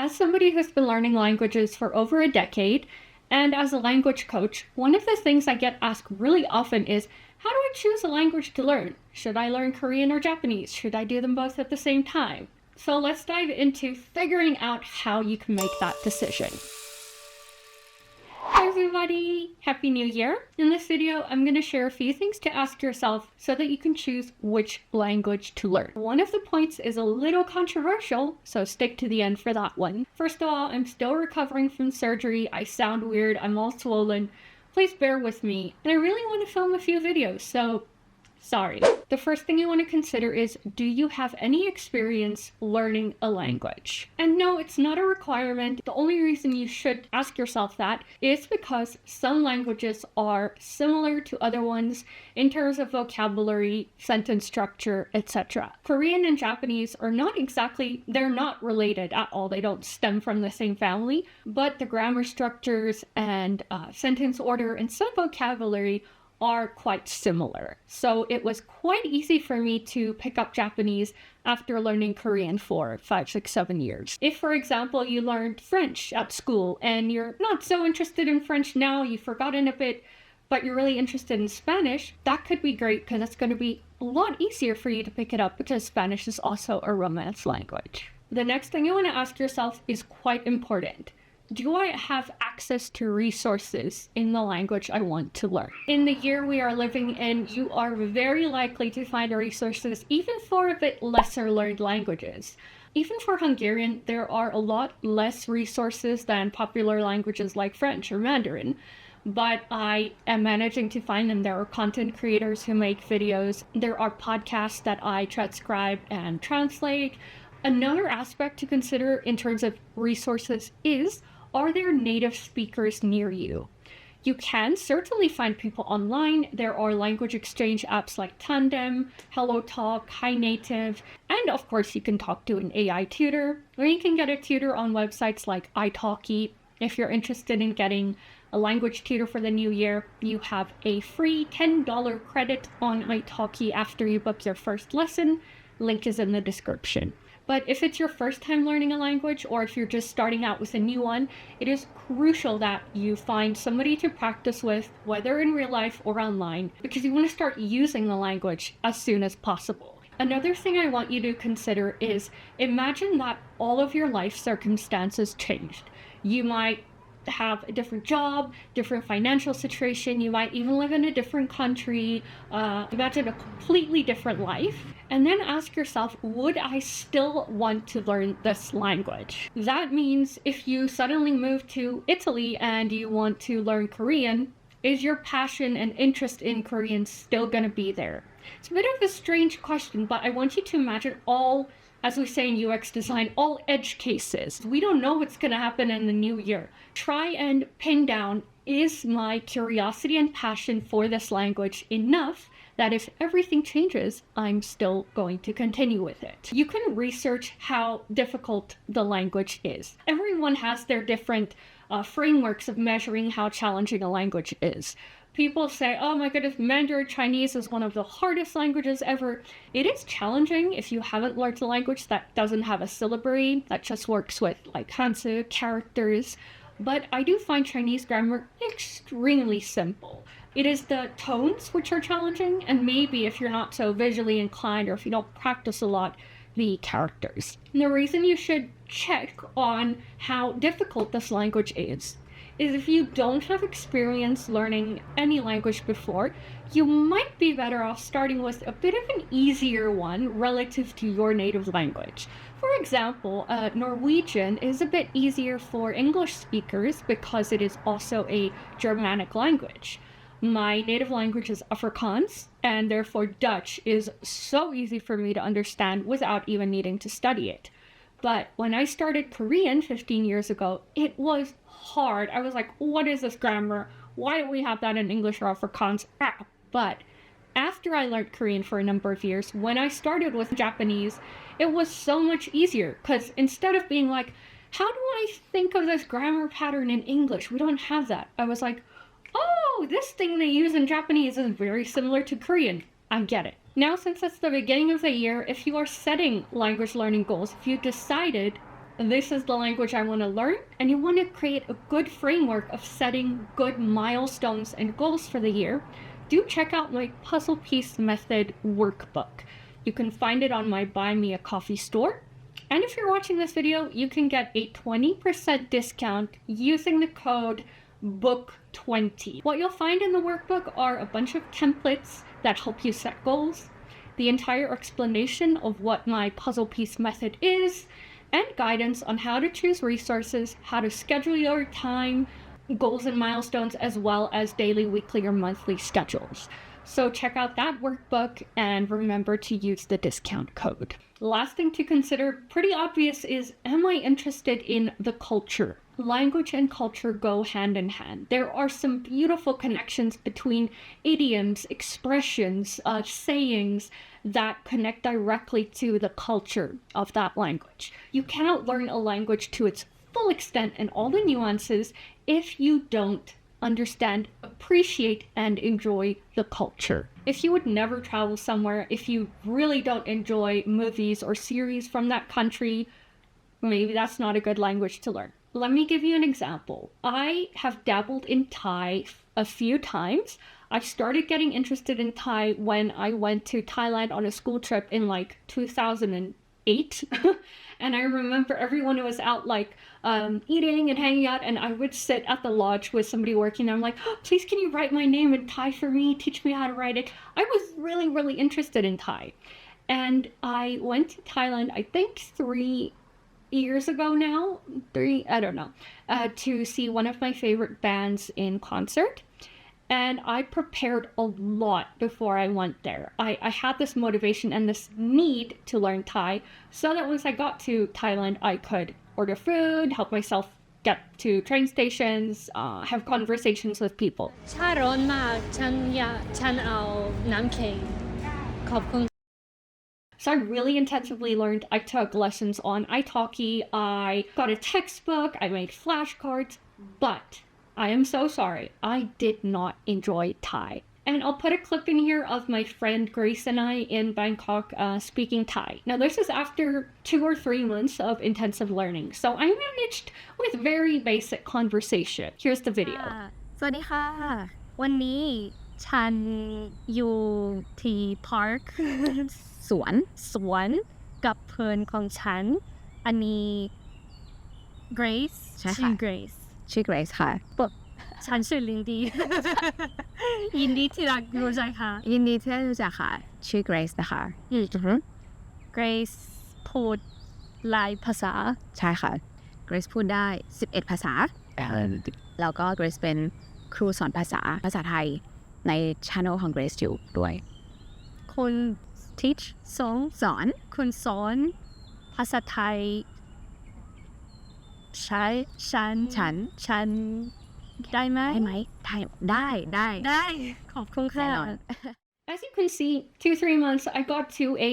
As somebody who's been learning languages for over a decade, and as a language coach, one of the things I get asked really often is, how do I choose a language to learn? Should I learn Korean or Japanese? Should I do them both at the same time? So let's dive into figuring out how you can make that decision. Hi everybody! Happy New Year! In this video, I'm going to share a few things to ask yourself so that you can choose which language to learn. One of the points is a little controversial, so stick to the end for that one. First of all, I'm still recovering from surgery. I sound weird. I'm all swollen. Please bear with me. And I really want to film a few videos, so sorry. The first thing you want to consider is, do you have any experience learning a language? And no, it's not a requirement. The only reason you should ask yourself that is because some languages are similar to other ones in terms of vocabulary, sentence structure, etc. Korean and Japanese are they're not related at all. They don't stem from the same family, but the grammar structures and sentence order and some vocabulary are quite similar. So it was quite easy for me to pick up Japanese after learning Korean for 5, 6, 7 years. If, for example, you learned French at school and you're not so interested in French now, you've forgotten a bit, but you're really interested in Spanish, that could be great because it's going to be a lot easier for you to pick it up because Spanish is also a Romance language. The next thing you want to ask yourself is quite important. Do I have access to resources in the language I want to learn? In the year we are living in, you are very likely to find resources even for a bit lesser learned languages. Even for Hungarian, there are a lot less resources than popular languages like French or Mandarin, but I am managing to find them. There are content creators who make videos. There are podcasts that I transcribe and translate. Another aspect to consider in terms of resources is, are there native speakers near you? You can certainly find people online. There are language exchange apps like Tandem, HelloTalk, HiNative, and of course you can talk to an AI tutor, or you can get a tutor on websites like italki. If you're interested in getting a language tutor for the new year, you have a free $10 credit on italki after you book your first lesson. Link is in the description. But if it's your first time learning a language, or if you're just starting out with a new one, it is crucial that you find somebody to practice with, whether in real life or online, because you want to start using the language as soon as possible. Another thing I want you to consider is, imagine that all of your life circumstances changed. You might have a different job, different financial situation, you might even live in a different country, imagine a completely different life, and then ask yourself, would I still want to learn this language? That means if you suddenly move to Italy and you want to learn Korean, is your passion and interest in Korean still going to be there? It's a bit of a strange question, but I want you to imagine all, as we say in UX design, all edge cases. We don't know what's going to happen in the new year. Try and pin down, is my curiosity and passion for this language enough that if everything changes, I'm still going to continue with it? You can research how difficult the language is. Everyone has their different frameworks of measuring how challenging a language is. People say, oh my goodness, Mandarin Chinese is one of the hardest languages ever. It is challenging if you haven't learned a language that doesn't have a syllabary, that just works with like Hanzi characters. But I do find Chinese grammar extremely simple. It is the tones which are challenging, and maybe if you're not so visually inclined or if you don't practice a lot, the characters. And the reason you should check on how difficult this language is if you don't have experience learning any language before, you might be better off starting with a bit of an easier one relative to your native language. For example, Norwegian is a bit easier for English speakers because it is also a Germanic language. My native language is Afrikaans, and therefore Dutch is so easy for me to understand without even needing to study it. But when I started Korean 15 years ago, it was hard. I was like, what is this grammar? Why do we have that in English or Afrikaans? But after I learned Korean for a number of years, when I started with Japanese, it was so much easier because instead of being like, how do I think of this grammar pattern in English? We don't have that. I was like, oh, this thing they use in Japanese is very similar to Korean. I get it. Now, since it's the beginning of the year, if you are setting language learning goals, if you decided this is the language I want to learn, and you want to create a good framework of setting good milestones and goals for the year, do check out my Puzzle Piece Method workbook. You can find it on my Buy Me a Coffee store. And if you're watching this video, you can get a 20% discount using the code BOOK20. What you'll find in the workbook are a bunch of templates that help you set goals, the entire explanation of what my puzzle piece method is, and guidance on how to choose resources, how to schedule your time, goals and milestones, as well as daily, weekly, or monthly schedules. So check out that workbook and remember to use the discount code. Last thing to consider, pretty obvious, is am I interested in the culture? Language and culture go hand in hand. There are some beautiful connections between idioms, expressions, sayings that connect directly to the culture of that language. You cannot learn a language to its full extent and all the nuances if you don't understand, appreciate, and enjoy the culture. If you would never travel somewhere, if you really don't enjoy movies or series from that country, maybe that's not a good language to learn. Let me give you an example. I have dabbled in Thai a few times. I started getting interested in Thai when I went to Thailand on a school trip in like 2008. And I remember everyone was out like eating and hanging out, and I would sit at the lodge with somebody working there. I'm like, oh, please can you write my name in Thai for me? Teach me how to write it. I was really, really interested in Thai. And I went to Thailand, I think 3 years ago now, I don't know, to see one of my favorite bands in concert. And I prepared a lot before I went there. I had this motivation and this need to learn Thai so that once I got to Thailand, I could order food, help myself get to train stations, have conversations with people. ชาร้อนมากฉันเอาน้ำแข็งขอบคุณ So I really intensively learned. I took lessons on italki, I got a textbook, I made flashcards, but I am so sorry, I did not enjoy Thai. And I'll put a clip in here of my friend Grace and I in Bangkok speaking Thai. Now this is after 2 or 3 months of intensive learning, so I managed with very basic conversation. Here's the video. สวัสดีค่ะวันนี้ฉันอยู่ที่พาร์ค สวนกับเพื่อนของฉันอันนี้ Grace ใช่ค่ะ ชื่อ Grace ชื่อ Grace ค่ะ ฉันชื่อ Lindie ยินดีที่ได้รู้จักค่ะ ยินดีที่ได้รู้จักค่ะ ชื่อ Grace นะคะ Grace พูดหลายภาษา ใช่ค่ะ Grace พูดได้ 11 ภาษา แล้วก็ Grace เป็นครูสอนภาษาไทยใน channel ของ Grace อยู่ด้วย คุณ teach สอน คุณสอนภาษาไทยใช่ฉันได้ไหม ได้ขอบคุณค่ะ As you can see, 2-3 months, I got to a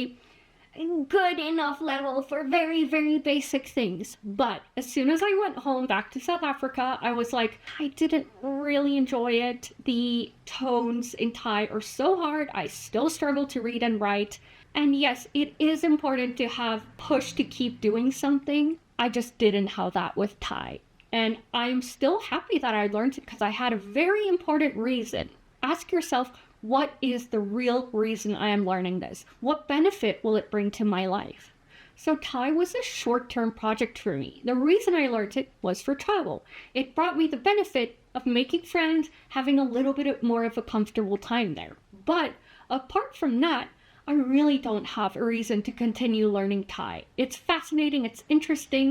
good enough level for very, very basic things. But as soon as I went home back to South Africa, I was like, I didn't really enjoy it. The tones in Thai are so hard. I still struggle to read and write. And yes, it is important to have push to keep doing something. I just didn't have that with Thai. And I'm still happy that I learned it because I had a very important reason. Ask yourself, what is the real reason I am learning this? What benefit will it bring to my life? So Thai was a short-term project for me. The reason I learned it was for travel. It brought me the benefit of making friends, having a little bit more of a comfortable time there. But apart from that, I really don't have a reason to continue learning Thai. It's fascinating, it's interesting,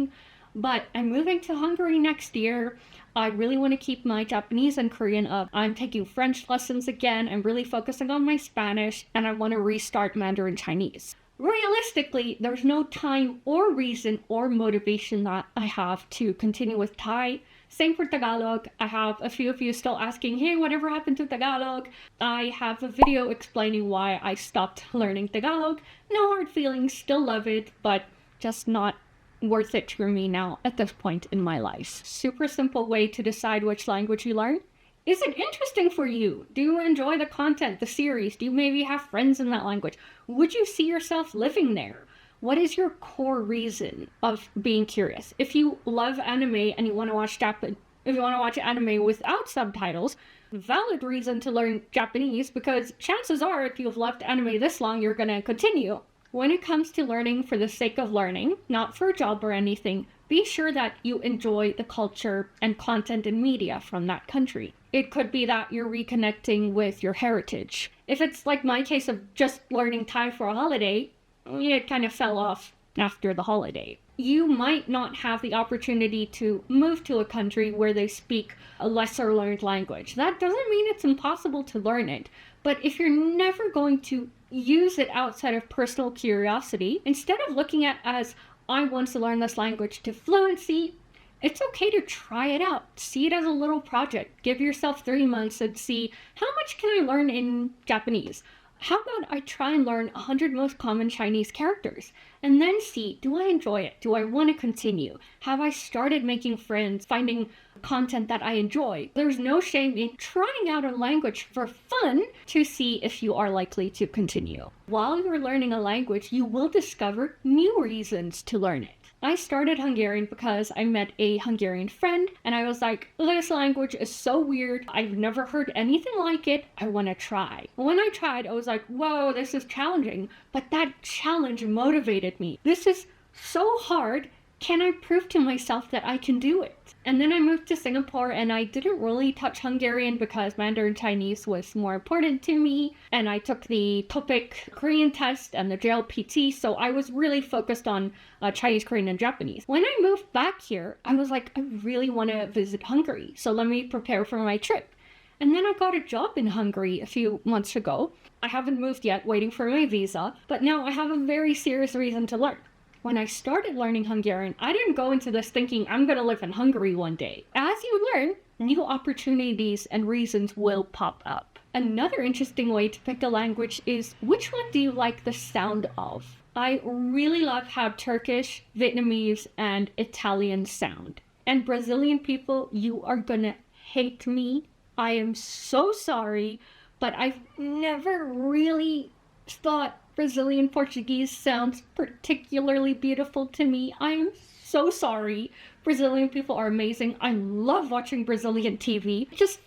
but I'm moving to Hungary next year. I really want to keep my Japanese and Korean up. I'm taking French lessons again. I'm really focusing on my Spanish, and I want to restart Mandarin Chinese. Realistically, there's no time or reason or motivation that I have to continue with Thai. Same for Tagalog. I have a few of you still asking, hey, whatever happened to Tagalog? I have a video explaining why I stopped learning Tagalog. No hard feelings, still love it, but just not worth it for me now at this point in my life. Super simple way to decide which language you learn. Is it interesting for you? Do you enjoy the content, the series? Do you maybe have friends in that language? Would you see yourself living there? What is your core reason of being curious? If you love anime and you want to watch if you want to watch anime without subtitles, valid reason to learn Japanese, because chances are if you've loved anime this long, you're going to continue. When it comes to learning for the sake of learning, not for a job or anything, be sure that you enjoy the culture and content and media from that country. It could be that you're reconnecting with your heritage. If it's like my case of just learning Thai for a holiday, it kind of fell off after the holiday. You might not have the opportunity to move to a country where they speak a lesser learned language. That doesn't mean it's impossible to learn it. But if you're never going to use it outside of personal curiosity, instead of looking at as, I want to learn this language to fluency, it's okay to try it out. See it as a little project. Give yourself 3 months and see, how much can I learn in Japanese? How about I try and learn 100 most common Chinese characters and then see, do I enjoy it? Do I want to continue? Have I started making friends, finding content that I enjoy? There's no shame in trying out a language for fun to see if you are likely to continue. While you're learning a language, you will discover new reasons to learn it. I started Hungarian because I met a Hungarian friend and I was like, this language is so weird. I've never heard anything like it. I want to try. When I tried, I was like, whoa, this is challenging. But that challenge motivated me. This is so hard. Can I prove to myself that I can do it? And then I moved to Singapore and I didn't really touch Hungarian because Mandarin Chinese was more important to me. And I took the TOEIC Korean test and the JLPT, so I was really focused on Chinese, Korean, and Japanese. When I moved back here, I was like, I really want to visit Hungary, so let me prepare for my trip. And then I got a job in Hungary a few months ago. I haven't moved yet, waiting for my visa, but now I have a very serious reason to learn. When I started learning Hungarian, I didn't go into this thinking I'm going to live in Hungary one day. As you learn, new opportunities and reasons will pop up. Another interesting way to pick a language is, which one do you like the sound of? I really love how Turkish, Vietnamese, and Italian sound. And Brazilian people, you are gonna hate me. I am so sorry, but I've never really thought Brazilian Portuguese sounds particularly beautiful to me. I am so sorry. Brazilian people are amazing. I love watching Brazilian TV. It just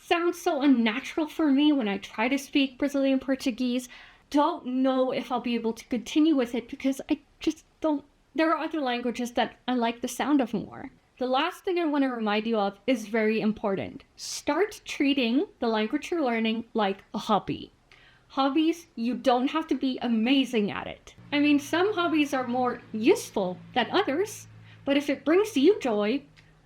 sounds so unnatural for me when I try to speak Brazilian Portuguese. Don't know if I'll be able to continue with it because I just don't. There are other languages that I like the sound of more. The last thing I want to remind you of is very important. Start treating the language you're learning like a hobby. Hobbies, you don't have to be amazing at it. I mean, some hobbies are more useful than others, but if it brings you joy,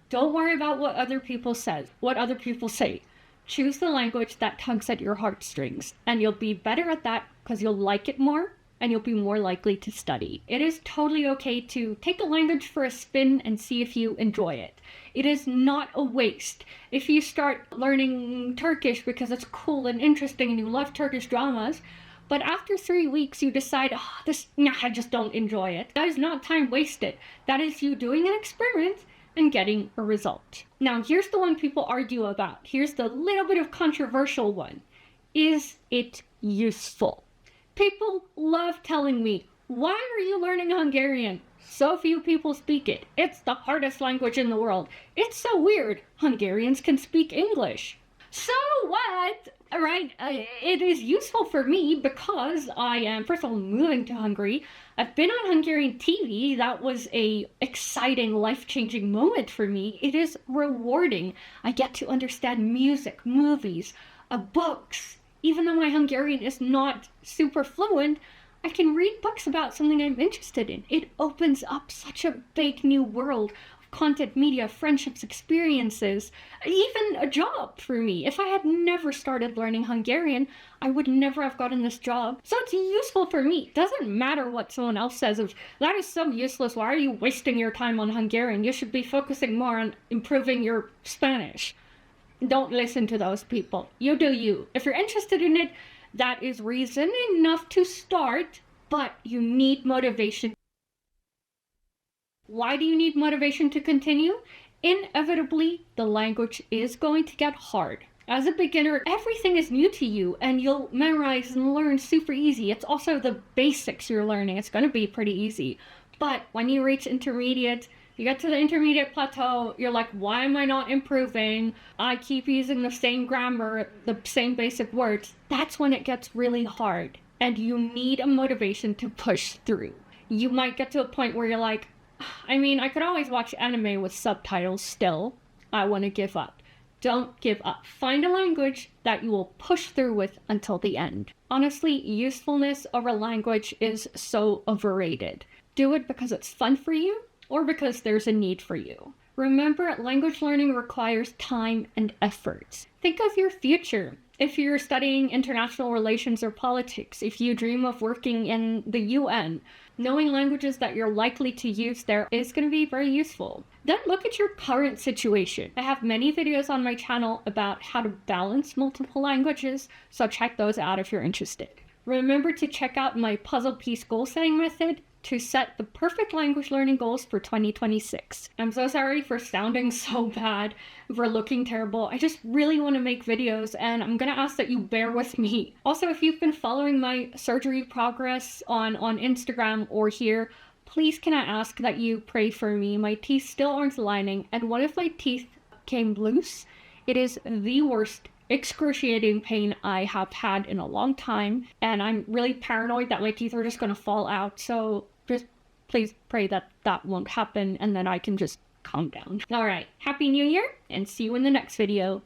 don't worry about what other people say. Choose the language that tugs at your heartstrings, and you'll be better at that because you'll like it more and you'll be more likely to study. It is totally okay to take a language for a spin and see if you enjoy it. It is not a waste. If you start learning Turkish because it's cool and interesting and you love Turkish dramas, but after 3 weeks you decide, I just don't enjoy it, that is not time wasted. That is you doing an experiment and getting a result. Now, here's the one people argue about. Here's the little bit of controversial one. Is it useful? People love telling me, why are you learning Hungarian? So few people speak it. It's the hardest language in the world. It's so weird. Hungarians can speak English. So what? Right? It is useful for me because I am, first of all, moving to Hungary. I've been on Hungarian TV. That was a exciting, life-changing moment for me. It is rewarding. I get to understand music, movies, books. Even though my Hungarian is not super fluent, I can read books about something I'm interested in. It opens up such a big new world of content, media, friendships, experiences, even a job for me. If I had never started learning Hungarian, I would never have gotten this job. So it's useful for me. It doesn't matter what someone else says of, that is so useless. Why are you wasting your time on Hungarian? You should be focusing more on improving your Spanish. Don't listen to those people. You do you. If you're interested in it, that is reason enough to start, but you need motivation. Why do you need motivation to continue? Inevitably, the language is going to get hard. As a beginner, everything is new to you and you'll memorize and learn super easy. It's also the basics you're learning. It's going to be pretty easy. But when you reach intermediate, you get to the intermediate plateau, you're like, why am I not improving? I keep using the same grammar, the same basic words. That's when it gets really hard. And you need a motivation to push through. You might get to a point where you're like, I could always watch anime with subtitles still. I want to give up. Don't give up. Find a language that you will push through with until the end. Honestly, usefulness over language is so overrated. Do it because it's fun for you or because there's a need for you. Remember, language learning requires time and effort. Think of your future. If you're studying international relations or politics, if you dream of working in the UN, knowing languages that you're likely to use there is going to be very useful. Then look at your current situation. I have many videos on my channel about how to balance multiple languages, so check those out if you're interested. Remember to check out my puzzle piece goal setting method to set the perfect language learning goals for 2026. I'm so sorry for sounding so bad, for looking terrible. I just really want to make videos and I'm gonna ask that you bear with me. Also, if you've been following my surgery progress on Instagram or here, please can I ask that you pray for me. My teeth still aren't aligning and one of my teeth came loose. It is the worst excruciating pain I have had in a long time, and I'm really paranoid that my teeth are just gonna fall out, so just please pray that that won't happen and then I can just calm down. Alright, Happy New Year and see you in the next video.